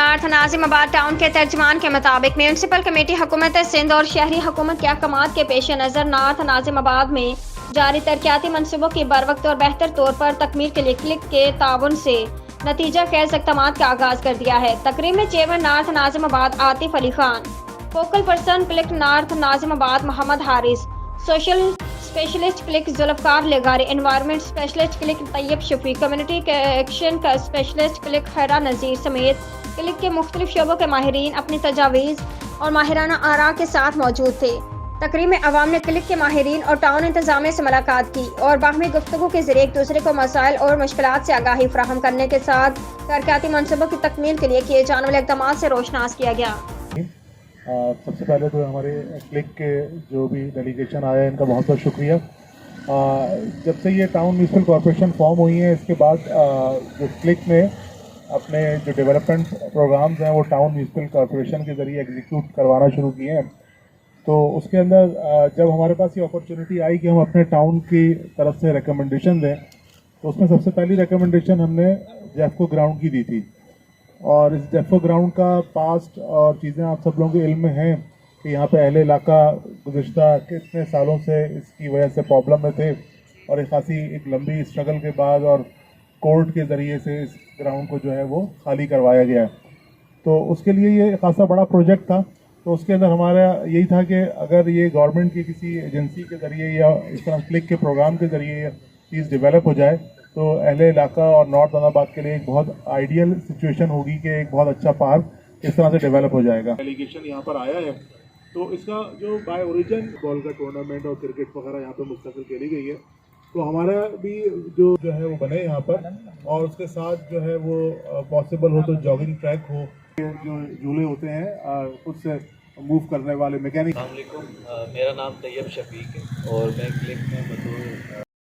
North Nazimabad town के तर्जमान के मुताबिक म्यूनसिपल कमेटी हुकूमत सिंध और शहरी हुकूमत के अहकामात के पेश नज़र नॉर्थ नाजिमाबाद में जारी तरक्याती मनसूबों की बरवक्त और बेहतर तौर पर तकमील के लिए क्लिक के ताउन से नतीजा खेज इक़दामात का आगाज़ कर दिया है। तकरीब में chairman north Nazimabad Atif Ali Khan, focal person click north Nazimabad Mohammad Haris, social specialist click Zulfiqar लेगारी, environment specialist click Tayyab Shafi, community action का स्पेशलिस्ट क्लिक खैरा नज़ीर समेत क्लिक के मुख्तलिफ शोबों के माहिरीन अपनी तजावीज़ और माहिराना आरा के साथ मौजूद थे। तकरीब में अवाम ने क्लिक के माहिरीन और टाउन इंतजामिया से मुलाकात की और बाहमी गुफ्तगू के जरिए एक दूसरे को मसाइल और मुश्किलात से आगाही फराहम करने के साथ तरक्याती मनसूबों की तकमील के लिए किए जाने वाले इक़दाम से रोशनास किया गया। सबसे पहले तो हमारे क्लिक के जो भी डेलीगेशन आया है इनका बहुत बहुत शुक्रिया। जब से ये टाउन म्यूनसिपल कॉरपोरेशन फॉर्म हुई है इसके बाद जो क्लिक में अपने जो डेवलपमेंट प्रोग्राम्स हैं वो टाउन म्यूनसिपल कॉरपोरेशन के ज़रिए एग्जीक्यूट करवाना शुरू किए हैं। तो उसके अंदर जब हमारे पास ये अपॉर्चुनिटी आई कि हम अपने टाउन की तरफ से रिकमेंडेशन दें तो उसमें सबसे पहली रिकमेंडेशन हमने जेफको ग्राउंड की दी थी। और इस जेफको ग्राउंड का पास्ट और चीज़ें आप सब लोगों के इल्म में हैं कि यहाँ पे अहले इलाका गुज़िश्ता कितने सालों से इसकी वजह से प्रॉब्लम में थे और एक लंबी स्ट्रगल के बाद और कोर्ट के ज़रिए से इस ग्राउंड को जो है वो खाली करवाया गया है। तो उसके लिए ये खासा बड़ा प्रोजेक्ट था। तो उसके अंदर हमारा यही था कि अगर ये गवर्नमेंट की किसी एजेंसी के ज़रिए या इस तरह क्लिक के प्रोग्राम के ज़रिए ये चीज़ डेवलप हो जाए तो अहले इलाका और नॉर्थ नाजिमाबाद के लिए एक बहुत आइडियल सिचुएशन होगी कि एक बहुत अच्छा पार्क इस तरह से डेवलप हो जाएगा। डेलीगेशन यहाँ पर आया है तो इसका जो बाय ओरिजिन बॉल का टूर्नामेंट और क्रिकेट वगैरह यहाँ पर मुस्तकिल खेली गई है तो हमारा भी जो है वो बने यहाँ पर और उसके साथ जो है वो पॉसिबल हो तो जॉगिंग ट्रैक हो, जो झूले होते हैं खुद से मूव करने वाले मैकेनिक। अस्सलाम वालेकुम, मेरा नाम तैयब शफीक है और मैं क्लिक में बतौर